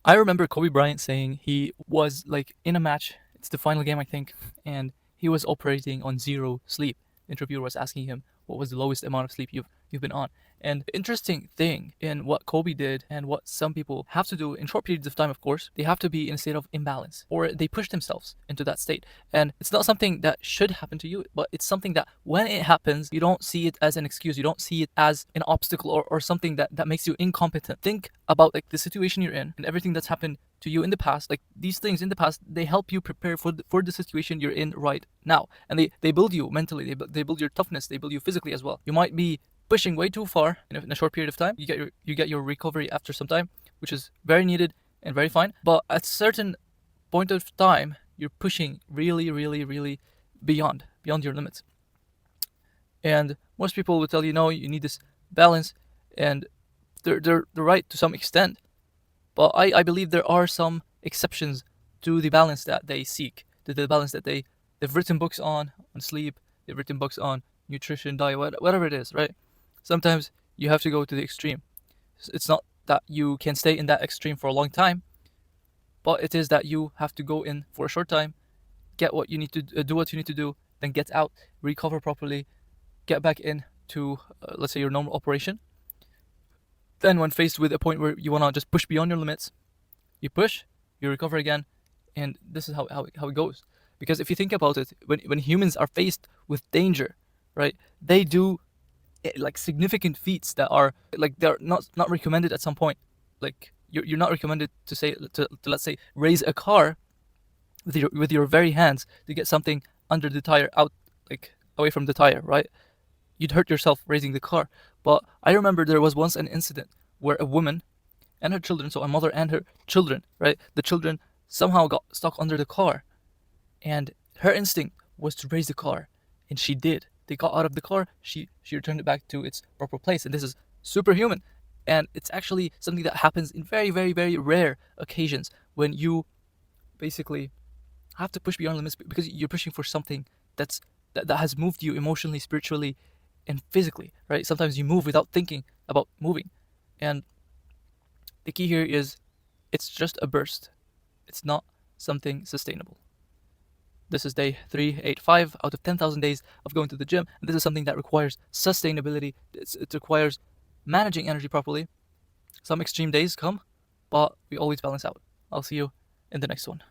I remember Kobe Bryant saying he was like in a match. It's the final game, I think, and he was operating on zero sleep. The interviewer was asking him what was the lowest amount of sleep you've been on. And the interesting thing in what Kobe did and what some people have to do in short periods of time, of course, they have to be in a state of imbalance or they push themselves into that state. And it's not something that should happen to you, but it's something that when it happens, you don't see it as an excuse. You don't see it as an obstacle or something that makes you incompetent. Think about like the situation you're in and everything that's happened to you in the past. Like these things in the past, they help you prepare for the situation you're in right now. And they build you mentally, they build your toughness, they build you physically as well. You might be pushing way too far in a short period of time. You get your recovery after some time, which is very needed and very fine. But at a certain point of time, you're pushing really, really, really beyond your limits. And most people will tell you, no, you need this balance, and they're right to some extent. But I believe there are some exceptions to the balance that they seek, to the balance that they've written books on sleep, they've written books on nutrition, diet, whatever it is, right? Sometimes you have to go to the extreme. It's not that you can stay in that extreme for a long time, but it is that you have to go in for a short time, get what you need to do what you need to do, then get out, recover properly, get back in to let's say your normal operation. Then when faced with a point where you want to just push beyond your limits, you push, you recover again, and this is how it goes. Because if you think about it, when humans are faced with danger, right, they do like significant feats that are like they're not recommended at some point. Like you're not recommended to say to let's say raise a car with your very hands to get something under the tire out, like away from the tire, right? You'd hurt yourself raising the car. But I remember there was once an incident where a woman and her children, so a mother and her children, right? The children somehow got stuck under the car, and her instinct was to raise the car, and she did. They got out of the car. She returned it back to its proper place, and this is superhuman. And it's actually something that happens in very, very, very rare occasions when you basically have to push beyond limits because you're pushing for something that has moved you emotionally, spiritually, and physically, right? Sometimes you move without thinking about moving, and the key here is it's just a burst. It's not something sustainable. This is day 385 out of 10,000 days of going to the gym, and this is something that requires sustainability. It requires managing energy properly. Some extreme days come, but we always balance out. I'll see you in the next one.